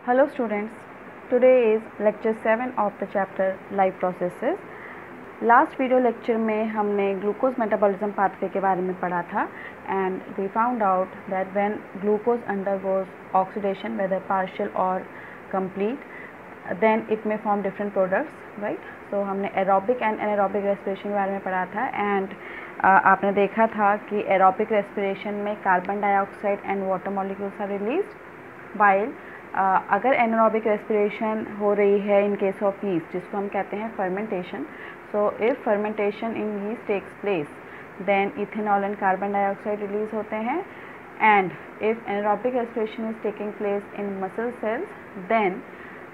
Hello students, today is lecture 7 of the chapter life processes. Last video lecture में हमने glucose metabolism pathway के बारे में पढ़ा था and we found out that when glucose undergoes oxidation whether partial और complete then it में form different products right. So हमने एरोबिक एंड एनारोबिक रेस्पिरेशन के बारे में पढ़ा था एंड आपने देखा था कि एरोबिक रेस्पिरेशन में carbon dioxide and water molecules are released while अगर एनारोबिक रेस्पिरेशन हो रही है इन केस ऑफ यीस्ट जिसको हम कहते हैं fermentation. So if fermentation in yeast takes place then ethanol and carbon dioxide release होते हैं and if anaerobic respiration is taking place in muscle cells then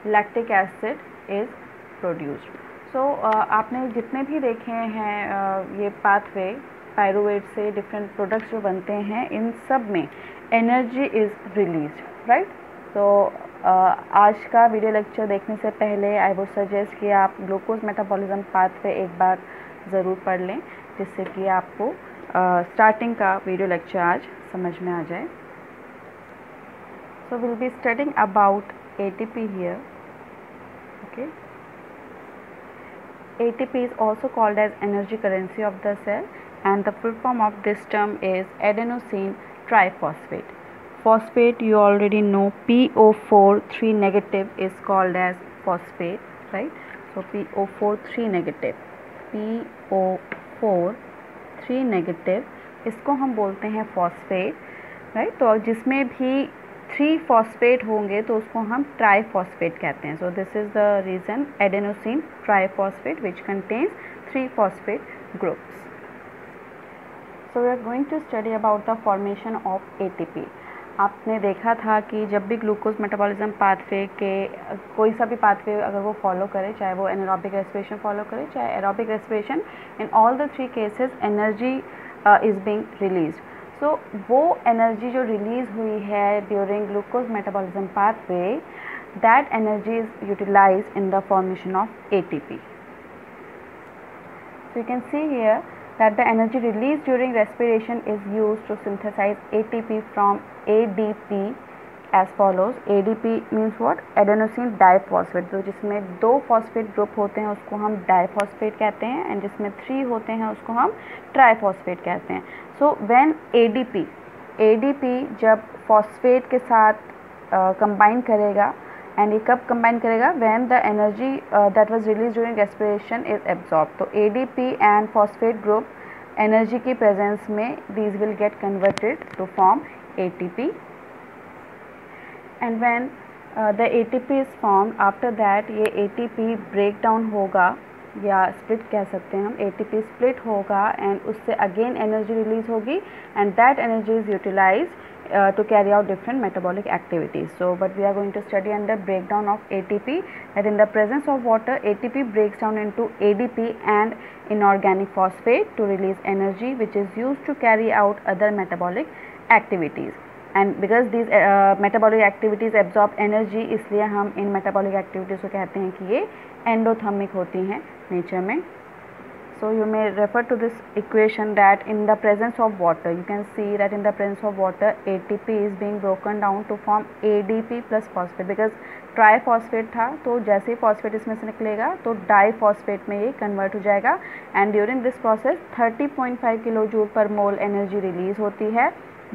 lactic acid is produced. So आपने जितने भी देखे हैं ये पाथवे पायरुवेट से different products जो बनते हैं इन सब में एनर्जी इज रिलीज्ड राइट. तो आज का वीडियो लेक्चर देखने से पहले आई वुड सजेस्ट कि आप ग्लूकोज मेटाबॉलिज्म पाथवे एक बार ज़रूर पढ़ लें जिससे कि आपको स्टार्टिंग का वीडियो लेक्चर आज समझ में आ जाए. So will be studying about ATP here. Okay. ATP is also called as energy currency of the cell and the full form of this term is adenosine triphosphate. Phosphate you already know, PO4 3 negative is called as phosphate right. So PO4 3 negative, PO4 3 negative इसको हम बोलते हैं phosphate right. तो जिसमें भी 3 phosphate होंगे तो उसको हम ट्राईफॉस्फेट कहते हैं. So this is the reason adenosine triphosphate which contains 3 phosphate groups. So we are going to study about the formation of ATP. आपने देखा था कि जब भी ग्लूकोज मेटाबॉलिज्म पाथवे के कोई सा भी पाथवे अगर वो फॉलो करे, चाहे वो एनारोबिक रेस्पिरेशन फॉलो करे चाहे aerobic respiration, in all the 3 cases energy is being released. So वो एनर्जी जो रिलीज़ हुई है during glucose metabolism pathway that energy is utilised in the formation of ATP. So you can see here that the energy released during respiration is used to synthesize ATP from ADP as follows. ADP means what? Adenosine diphosphate. तो जिसमें 2 phosphate group होते हैं उसको हम diphosphate कहते हैं and जिसमें 3 होते हैं उसको हम ट्राईफॉस्फेट कहते हैं. सो व्हेन ADP जब फॉस्फेट के साथ कंबाइन करेगा एंड ये कब कंबाइन करेगा? When the energy that was release during respiration is absorb. तो ADP and phosphate group energy की प्रेजेंस में these will get converted to form ATP and when the ATP is form after that ये ATP break down होगा या split कह सकते हैं हम. ATP स्प्लिट होगा एंड उससे अगेन एनर्जी रिलीज होगी and that energy is utilized to carry out different metabolic activities. So but we are going to study under breakdown of ATP that in the presence of water ATP breaks down into ADP and inorganic phosphate to release energy which is used to carry out other metabolic activities. And because these metabolic activities absorb energy इसलिए हम इन metabolic activities को कहते हैं कि ये endothermic होती हैं nature में. So you may refer to this equation that in the presence of water you can see that in the presence of water ATP is being broken down to form ADP plus phosphate because triphosphate था तो जैसे ही phosphate इसमें से निकलेगा तो diphosphate में ये convert हो जाएगा and during this process 30.5 kilo joule per mole energy release होती है.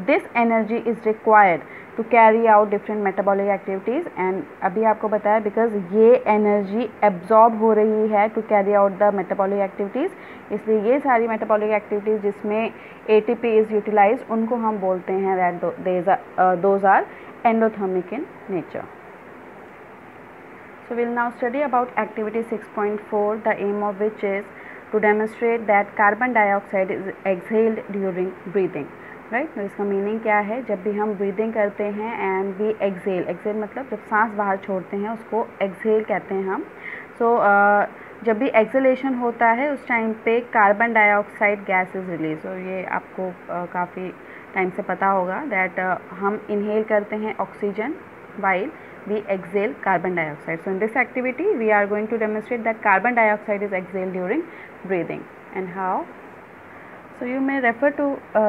This energy is required to carry out different metabolic activities and अभी आपको बताया बिकॉज ये एनर्जी एब्जॉर्ब हो रही है to carry out the metabolic activities इसलिए ये सारी मेटाबॉलिक एक्टिविटीज़ जिसमें ATP इज़ यूटिलाइज्ड उनको हम बोलते हैं that those are endothermic in nature. So we'll now study about activity 6.4, the aim of which is to demonstrate that carbon dioxide is exhaled during breathing. Right. तो इसका meaning क्या है? जब भी हम ब्रीदिंग करते हैं एंड वी एक्सेल मतलब जब सांस बाहर छोड़ते हैं उसको एक्सेल कहते हैं हम. सो जब भी एक्सेलेशन होता है उस टाइम पे carbon dioxide gas is release. और ये आपको काफ़ी टाइम से पता होगा दैट हम इनहेल करते हैं oxygen while we exhale carbon dioxide. So in this activity we are going to demonstrate that carbon dioxide is exhaled during breathing and how. So you may refer to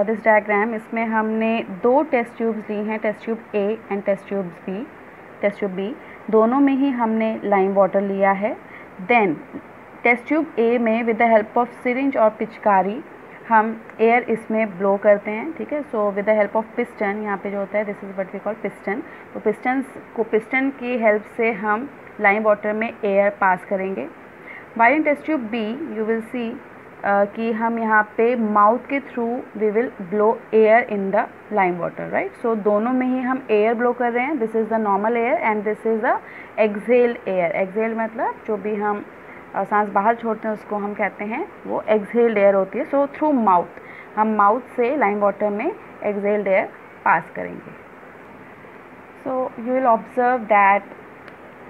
this diagram. इसमें हमने 2 test tubes ली हैं, test tube A and test tube B. Test tube B, दोनों में ही हमने lime water लिया है। Then test tube ए में with the help of syringe और पिचकारी हम एयर इसमें ब्लो करते हैं, ठीक है। So with the help of piston, यहाँ पे जो होता है this is what we call piston, तो पिस्टन की हेल्प से हम लाइम वाटर में एयर पास करेंगे। While in test tube B you will see कि हम यहाँ पे माउथ के through we will blow air in the lime water, right. So दोनों में ही हम एयर ब्लो कर रहे हैं, this is the normal air and this is the exhaled air. Exhaled मतलब जो भी हम सांस बाहर छोड़ते हैं उसको हम कहते हैं वो एक्सहेल्ड एयर होती है। सो थ्रू माउथ हम माउथ से लाइम वाटर में एक्सहेल्ड एयर पास करेंगे। So you will observe that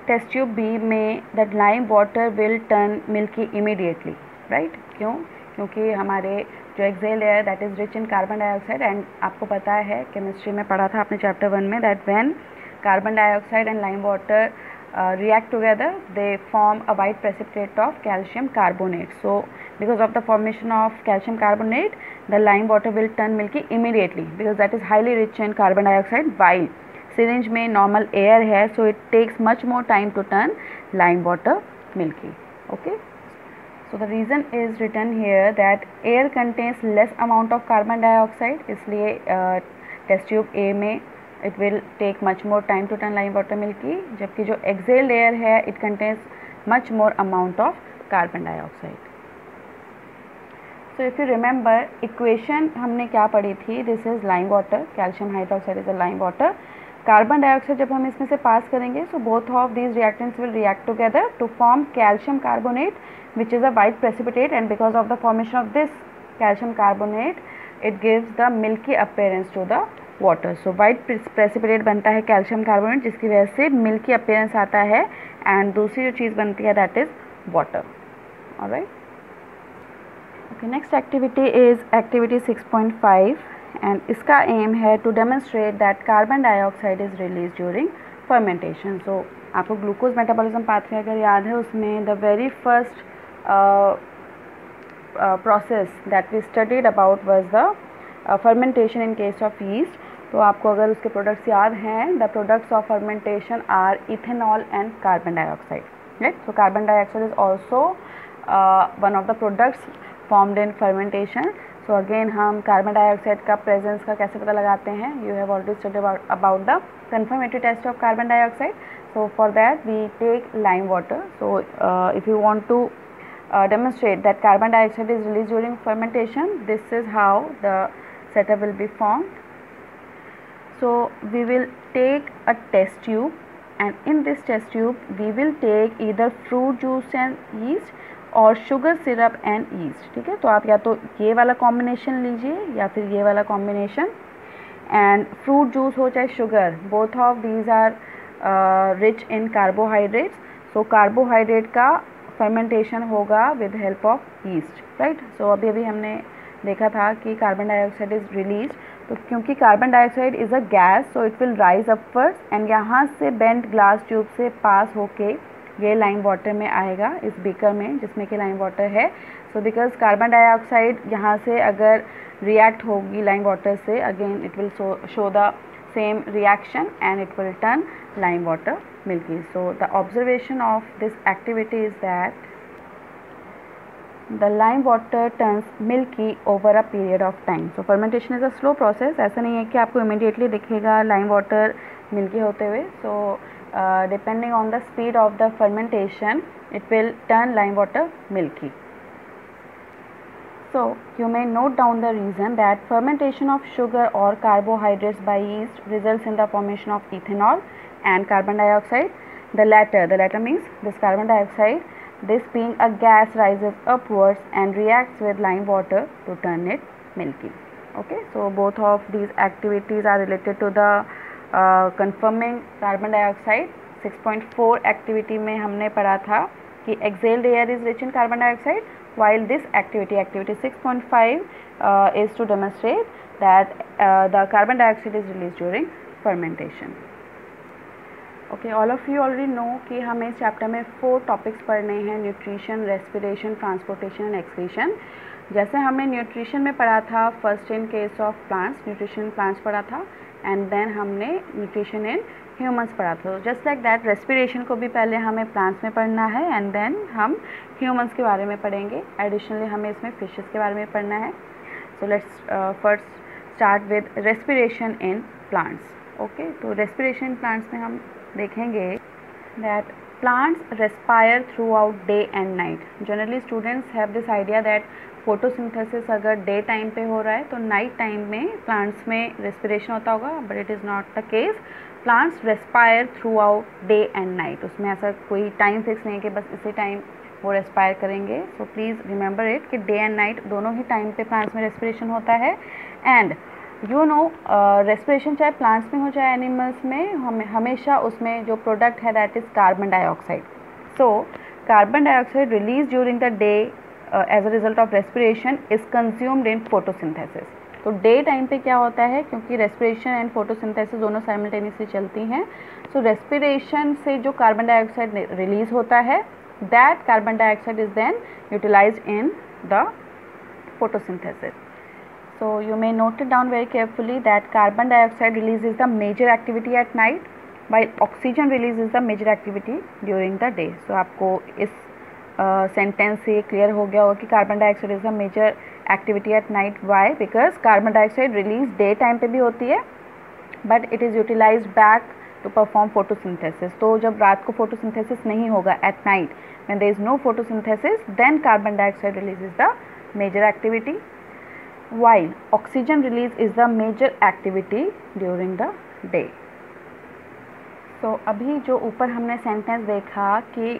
test tube B में that lime water will turn milky immediately, right. क्यों? क्योंकि हमारे जो exhaled air that is rich in carbon dioxide, and आपको पता है केमिस्ट्री में पढ़ा था आपने चैप्टर 1 में that when carbon dioxide and lime water react together they form a white precipitate of calcium carbonate. So because of the formation of calcium carbonate the lime water will turn milky immediately because that is highly rich in carbon dioxide, while syringe में normal air है, so it takes much more time to turn lime water milky. Okay, so the reason is written here that air contains less amount of carbon dioxide, इसलिए test tube A में it will take much more time to turn lime water milky, जबकि जो exhaled air है it contains much more amount of carbon dioxide. So if you remember equation हमने क्या पढ़ी थी, this is lime water, calcium hydroxide is a lime water, carbon dioxide जब हम इसमें से पास करेंगे so both of these reactants will react together to form calcium carbonate which is a white precipitate, and because of the formation of this calcium carbonate it gives the milky appearance to the water. So white precipitate बनता है calcium carbonate जिसकी वजह से milky appearance आता है, and दूसरी जो चीज़ बनती है that is water. Alright, okay, next activity is activity 6.5 and इसका एम है to demonstrate that carbon dioxide is release during fermentation. So आपको ग्लूकोज मेटाबॉलिज्म पाथवे अगर याद है उसमें the very first process that we studied about was the fermentation in case of yeast। तो आपको अगर उसके प्रोडक्ट्स याद हैं, the products of fermentation are ethanol and carbon dioxide, right. So carbon dioxide is also one of the products formed in fermentation. So again हम carbon dioxide का presence का कैसे पता लगाते हैं, you have already studied about the confirmatory test of carbon dioxide. So for that we take lime water. So if you want to demonstrate that carbon dioxide is released during fermentation, this is how the setup will be formed. So we will take a test tube, and in this test tube we will take either fruit juice and yeast और sugar syrup and yeast, ठीक है। तो आप या तो ये वाला combination लीजिए या फिर ये वाला कॉम्बिनेशन, एंड फ्रूट जूस हो चाहे sugar, both of these are rich in carbohydrates. So carbohydrate का फर्मेंटेशन होगा with help of yeast, right. So अभी अभी हमने देखा था कि कार्बन डाइऑक्साइड इज रिलीज, तो क्योंकि carbon dioxide is a gas so it will rise upwards and यहाँ से बेंट ग्लास ट्यूब से पास होके ये लाइम वाटर में आएगा इस बीकर में जिसमें कि लाइम वाटर है। सो बिकॉज कार्बन डाइऑक्साइड यहाँ से अगर रिएक्ट होगी लाइम वाटर से, again it will show the same reaction and it will turn lime water milky. So the observation of this activity is that the lime water turns milky over a period of time. So fermentation is a slow process. ऐसा नहीं है कि आपको immediately दिखेगा lime water milky होते हुए. So depending on the speed of the fermentation, it will turn lime water milky. So you may note down the reason that fermentation of sugar or carbohydrates by yeast results in the formation of ethanol and carbon dioxide. The latter means this carbon dioxide, this being a gas, rises upwards and reacts with lime water to turn it milky. Okay, so both of these activities are related to the confirming carbon dioxide. 6.4 activity में हमने पढ़ा था कि exhaled air is rich in carbon dioxide, while this activity 6.5 is to demonstrate that the carbon dioxide is released during fermentation. Okay, all of you already know कि हमें इस chapter में 4 topics पढ़ने हैं, nutrition, respiration, transportation and excretion. जैसे हमने nutrition में पढ़ा था first in case of plants, nutrition plants पढ़ा था, एंड देन हमने न्यूट्रिशन इन ह्यूमंस पढ़ा था। जस्ट लाइक दैट रेस्पिरेशन को भी पहले हमें प्लांट्स में पढ़ना है एंड देन हम ह्यूमंस के बारे में पढ़ेंगे। एडिशनली हमें इसमें फिशेस के बारे में पढ़ना है। So let's first start with respiration in plants. Okay, तो रेस्पिरेशन इन प्लांट्स में हम देखेंगे that plants respire throughout day and night. Generally students have this idea that photosynthesis अगर डे टाइम पे हो रहा है तो नाइट टाइम में प्लांट्स में रेस्पिरेशन होता होगा, but it is not the case. Plants respire through out day and night. उसमें ऐसा कोई टाइम फिक्स नहीं है कि बस इसी टाइम वो रेस्पायर करेंगे। सो प्लीज़ रिमेंबर इट कि डे एंड नाइट दोनों ही टाइम पे प्लांट्स में रेस्पिरेशन होता है। एंड यू नो रेस्पिरेशन चाहे प्लांट्स में हो चाहे एनिमल्स में, हमेशा उसमें जो प्रोडक्ट है that is carbon dioxide. So carbon dioxide release during the day as a result of respiration is consumed in photosynthesis. तो डे टाइम पे क्या होता है, क्योंकि रेस्पिरेशन एंड फोटोसिंथेसिस दोनों साइमल्टेनियसली चलती हैं, सो रेस्पिरेशन से जो कार्बन डाइऑक्साइड रिलीज होता है that carbon dioxide is then utilized in the photosynthesis. So you may note it down very carefully that carbon dioxide release is the major activity at night while oxygen release is the major activity during the day. So आपको इस sentence से clear हो गया होगा कि carbon dioxide is the major activity at night. Why? Because carbon dioxide release day time पे भी होती है but it is utilize back to perform photosynthesis. तो जब रात को फोटोसिंथेसिस नहीं होगा at night when there is no photosynthesis then carbon dioxide release is the major activity while oxygen release is the major activity during the day. So अभी जो ऊपर हमने सेंटेंस देखा कि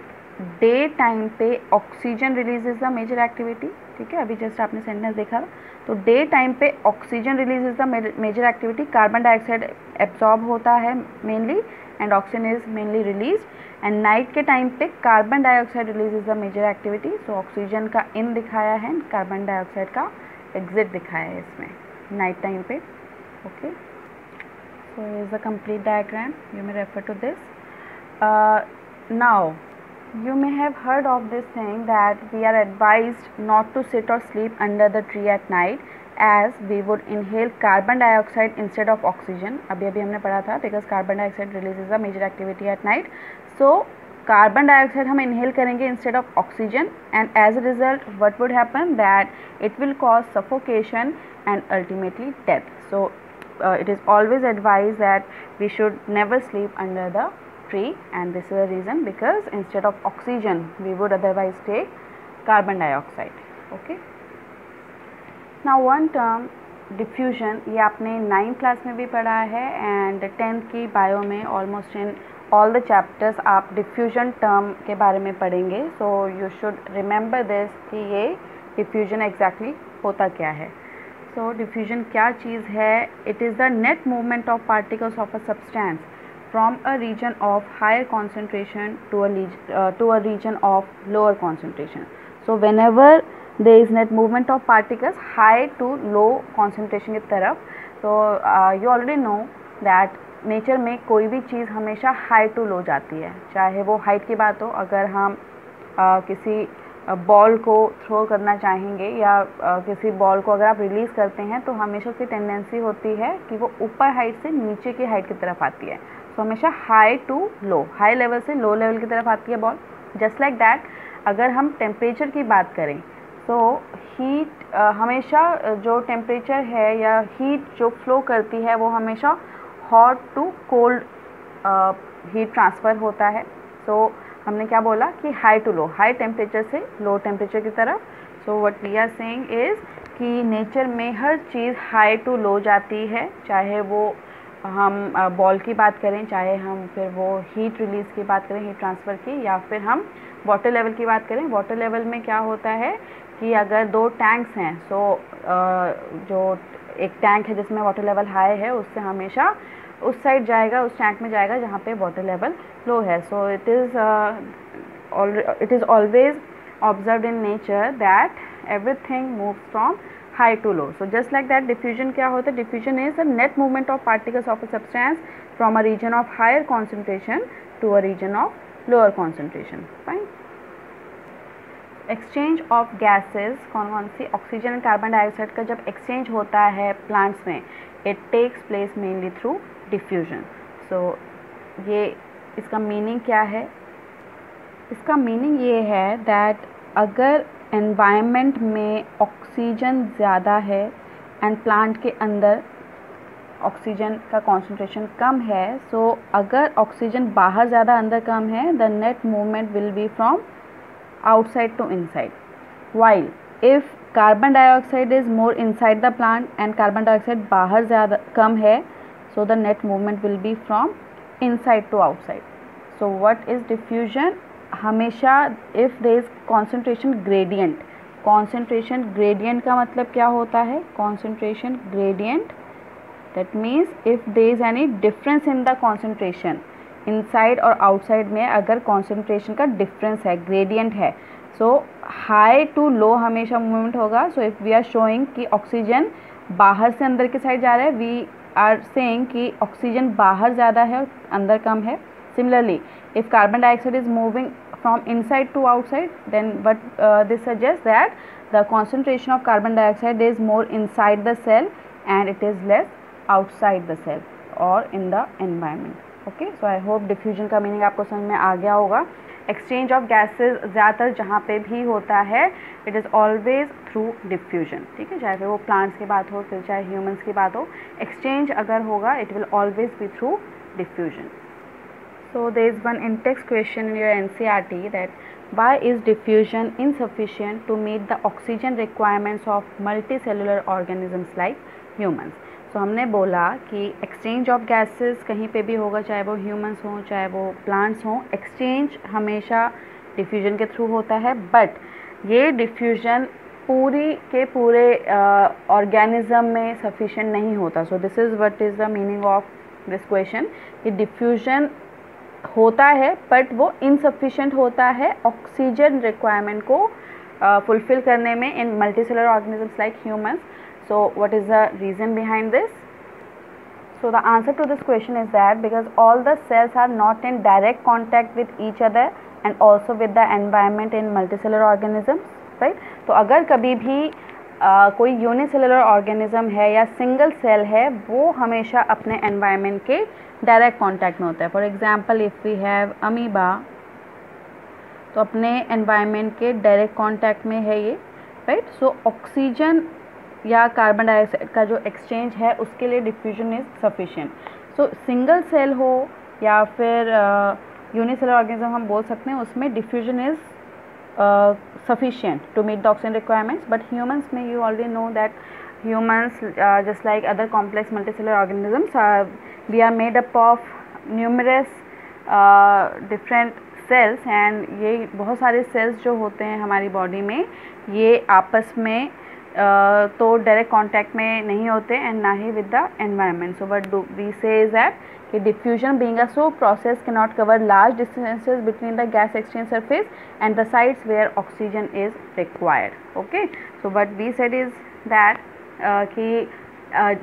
डे टाइम पे oxygen release is the major activity, ठीक है, अभी जस्ट आपने सेंटेंस देखा। तो डे टाइम पे oxygen release is the major activity, carbon dioxide absorb होता है mainly and oxygen is mainly release. And night के टाइम पे carbon dioxide release is the major activity. So oxygen का in दिखाया है, कार्बन डाइऑक्साइड का exit दिखाया है इसमें नाइट टाइम पे। Okay, so is a complete diagram, you may refer to this. Now you may have heard of this thing that we are advised not to sit or sleep under the tree at night as we would inhale carbon dioxide instead of oxygen. अभी हमने पढ़ा था because carbon dioxide releases a major activity at night. So carbon dioxide हम inhale करेंगे instead of oxygen and as a result what would happen that it will cause suffocation and ultimately death. So it is always advise that we should never sleep under the tree and this is the reason because instead of oxygen we would otherwise take carbon dioxide. Okay, now one term diffusion, ये आपने 9th class में भी पढ़ा है and 10th की bio में almost in all the chapters आप diffusion term के बारे में पढ़ेंगे. So you should remember this कि ये डिफ्यूजन एग्जैक्टली होता क्या है. सो डिफ्यूजन क्या चीज़ है? It is the net movement of particles of a substance from a region of higher concentration to a region of lower concentration. So whenever there is net movement of particles high to low concentration की तरफ, so you already know that nature में कोई भी चीज़ हमेशा high to लो जाती है, चाहे वो हाइट की बात हो. अगर हम किसी बॉल को थ्रो करना चाहेंगे या किसी बॉल को अगर आप रिलीज़ करते हैं तो हमेशा उसकी टेंडेंसी होती है कि वो ऊपर हाइट से नीचे की हाइट की तरफ आती है. तो हमेशा high to low, high level से लो लेवल की तरफ आती है बॉल. जस्ट लाइक दैट अगर हम टेम्परेचर की बात करें तो हीट हमेशा जो टेम्परेचर है या हीट जो फ्लो करती है वो हमेशा hot to cold heat transfer होता है. सो हमने क्या बोला कि high to low, high temperature से लो टेम्परेचर की तरफ. So what we are saying is कि नेचर में हर चीज़ हाई टू लो जाती है, चाहे वो हम बॉल की बात करें, चाहे हम फिर वो हीट रिलीज़ की बात करें, हीट ट्रांसफ़र की, या फिर हम वाटर लेवल की बात करें. वाटर लेवल में क्या होता है कि अगर दो टैंक्स हैं, सो जो एक टैंक है जिसमें वाटर लेवल हाई है उससे हमेशा उस साइड जाएगा, उस टैंक में जाएगा जहाँ पे वाटर लेवल लो है. सो it is always observed in nature that everything moves from high to low. So just like that diffusion क्या होता है? Diffusion is the net movement of particles of a substance from a region of higher concentration to a region of lower concentration. Fine. Exchange of gases, कौन सी? Oxygen and carbon dioxide का जब exchange होता है plants में, it takes place mainly through diffusion. So ये इसका meaning क्या है? इसका मीनिंग ये है दैट अगर एनवायरनमेंट में ऑक्सीजन ज़्यादा है एंड प्लांट के अंदर ऑक्सीजन का कॉन्सेंट्रेशन कम है, सो अगर ऑक्सीजन बाहर ज़्यादा अंदर कम है, the net movement will be from outside to inside, while if carbon dioxide is more inside the plant and carbon dioxide बाहर ज़्यादा कम है, so the net movement will be from inside to outside. So what is diffusion? हमेशा if there is concentration gradient, concentration gradient का मतलब क्या होता है? Concentration gradient that means if there is any difference in the concentration, inside और outside में अगर concentration का डिफरेंस है, ग्रेडियंट है, सो हाई टू लो हमेशा मूवमेंट होगा. So if we are showing कि ऑक्सीजन बाहर से अंदर की साइड जा रहा है, वी आर सेइंग कि ऑक्सीजन बाहर ज़्यादा है और अंदर कम है. Similarly, if carbon dioxide is moving from inside to outside, then what this suggests that the concentration of carbon dioxide is more inside the cell and it is less outside the cell or in the environment. Okay, so I hope diffusion का meaning आपको समझ में आ गया होगा. Exchange of gases ज़्यादातर जहाँ पे भी होता है, it is always through diffusion. ठीक है, चाहे फिर वो प्लांट्स की बात हो, फिर चाहे ह्यूमंस की बात हो, एक्सचेंज अगर होगा it will always be through diffusion. So there is one in-text question in your NCERT that why is diffusion insufficient to meet the oxygen requirements of multicellular organisms like humans? So हमने बोला कि exchange of gases कहीं पे भी होगा, चाहे वो humans हों चाहे वो plants हों, exchange हमेशा diffusion के through होता है. but ये diffusion पूरी के पूरे organism में sufficient नहीं होता. So this is what is the meaning of this question कि diffusion होता है बट वो इनसफिशेंट होता है ऑक्सीजन रिक्वायरमेंट को फुलफिल करने में in multicellular organisms like humans. So what is the reason behind this? So the answer to this question is that because all the cells are not in direct contact with each other and also with the environment in multicellular organisms, right. तो अगर कभी भी कोई unicellular organism है या single cell है, वो हमेशा अपने एनवायरनमेंट के डायरेक्ट कांटेक्ट में होता है. For example if we have amoeba, तो अपने एनवायरनमेंट के डायरेक्ट कांटेक्ट में है ये, राइट. सो ऑक्सीजन या कार्बन डाइऑक्साइड का जो एक्सचेंज है उसके लिए diffusion is sufficient. So single cell हो या फिर यूनिसेलुलर ऑर्गेनिज्म हम बोल सकते हैं, उसमें diffusion is sufficient to meet the oxygen requirements. But humans में you already know that humans just like other complex multicellular organisms, we are made up of numerous different cells and ये बहुत सारे cells जो होते हैं हमारी body में, ये आपस में तो डायरेक्ट कांटेक्ट में नहीं होते एंड ना ही with the environment. So what do we say is that कि diffusion being a slow process cannot cover large distances between the gas exchange surface and the sites where oxygen is required. Okay, so what we said is that कि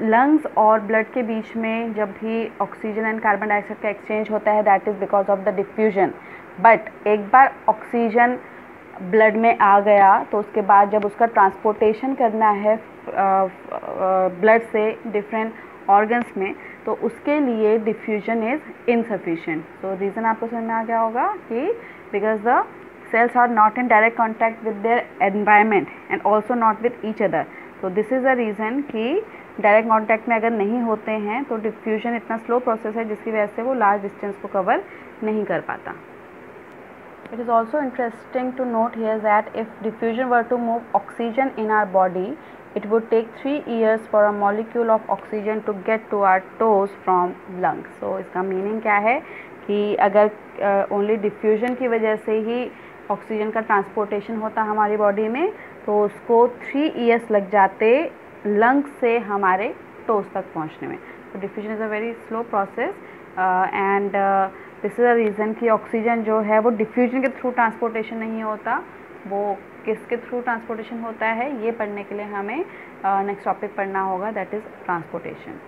lungs और blood के बीच में जब भी oxygen and carbon dioxide का exchange होता है, that is because of the diffusion. But एक बार ऑक्सीजन ब्लड में आ गया तो उसके बाद जब उसका ट्रांसपोर्टेशन करना है ब्लड से डिफरेंट ऑर्गन्स में, तो उसके लिए diffusion is insufficient. So reason आपको समझ में आ गया होगा कि because the cells are not in direct contact with their environment and also not with each other. So this is the reason कि डायरेक्ट कॉन्टैक्ट में अगर नहीं होते हैं तो डिफ्यूजन इतना स्लो प्रोसेस है जिसकी वजह से वो लार्ज डिस्टेंस को कवर नहीं कर पाता. It is also interesting to note here that if diffusion were to move oxygen in our body, it would take 3 years for a molecule of oxygen to get to our toes from lungs. So इसका meaning क्या है कि अगर only diffusion की वजह से ही oxygen का transportation होता हमारी बॉडी में, तो उसको 3 years लग जाते लंग्स से हमारे टोस तक पहुंचने में. तो diffusion is a very slow process and this is a reason कि ऑक्सीजन जो है वो डिफ्यूजन के थ्रू ट्रांसपोर्टेशन नहीं होता, वो किसके थ्रू ट्रांसपोर्टेशन होता है, ये पढ़ने के लिए हमें नेक्स्ट टॉपिक पढ़ना होगा, that is transportation.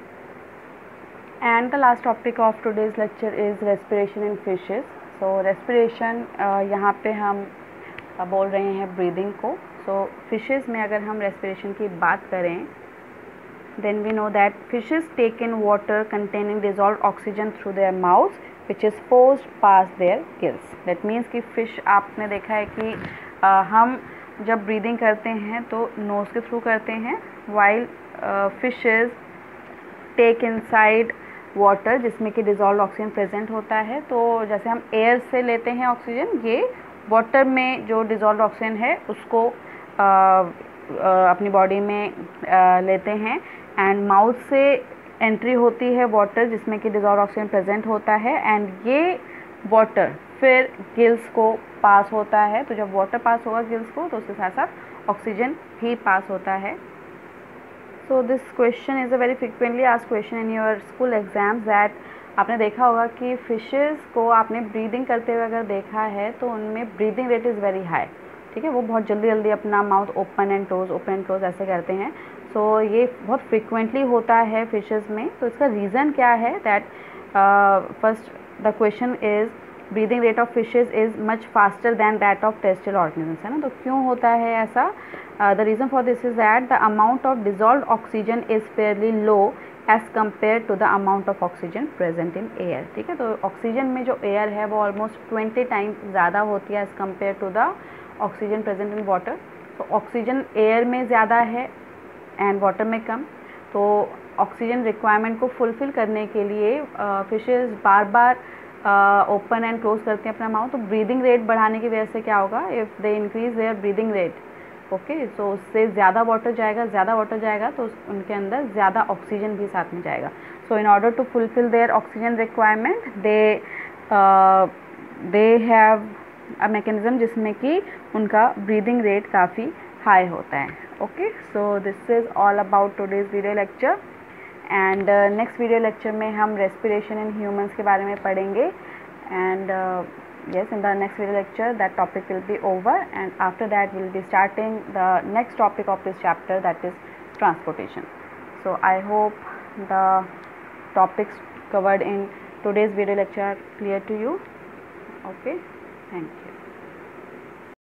And the last topic of today's lecture is respiration in fishes. So respiration यहाँ पे हम बोल रहे हैं ब्रीदिंग को. सो फिशेस में अगर हम रेस्पिरेशन की बात करें, then we know that fishes take in water containing dissolved oxygen through their mouths which is forced past their gills. That means कि fish आपने देखा है कि हम जब breathing करते हैं तो nose के through करते हैं, while fishes take inside water जिसमें कि डिज़ोल्व ऑक्सीजन प्रेजेंट होता है. तो जैसे हम एयर से लेते हैं ऑक्सीजन, ये वाटर में जो डिज़ोल्व ऑक्सीजन है उसको अपनी बॉडी में लेते हैं, एंड माउथ से एंट्री होती है वाटर जिसमें कि डिज़ोल्व ऑक्सीजन प्रेजेंट होता है, एंड ये वाटर फिर गिल्स को पास होता है. तो जब वाटर पास होगा गिल्स को तो उसके साथ साथ ऑक्सीजन भी पास होता है. So this question is a very frequently asked question in your school exams that आपने देखा होगा कि फिशेस को आपने ब्रीदिंग करते हुए अगर देखा है तो उनमें breathing rate is very high. ठीक है, वो बहुत जल्दी जल्दी अपना माउथ ओपन एंड क्लोज ऐसे करते हैं. सो ये बहुत फ्रिक्वेंटली होता है फिशेस में. तो इसका रीज़न क्या है? That first the question is breathing rate of fishes is much faster than that of terrestrial organisms, है ना. तो क्यों होता है ऐसा? The reason for this is that the amount of dissolved oxygen is fairly low as compared to the amount of oxygen present in air. ठीक है, तो ऑक्सीजन में जो एयर है वो ऑलमोस्ट 20 टाइम्स ज़्यादा होती है as compare to the oxygen present in water. तो ऑक्सीजन एयर में ज़्यादा है एंड वाटर में कम. तो ऑक्सीजन रिक्वायरमेंट को फुलफ़िल करने के लिए fishes bar bar open and close करते हैं अपना माउथ. तो ब्रीदिंग रेट बढ़ाने की वजह से क्या होगा? If they increase their breathing rate, okay, so उससे ज़्यादा वाटर जाएगा तो उनके अंदर ज़्यादा ऑक्सीजन भी साथ में जाएगा. So in order to fulfil their oxygen requirement they have a mechanism जिसमें कि उनका ब्रीदिंग रेट काफ़ी हाई होता है. Okay, so this is all about today's video lecture. And next video lecture में हम रेस्पिरेशन इन ह्यूमंस के बारे में पढ़ेंगे. And yes, in the next video lecture that topic will be over, and after that we'll be starting the next topic of this chapter, that is transportation. So I hope the topics covered in today's video lecture are clear to you. Okay, thank you.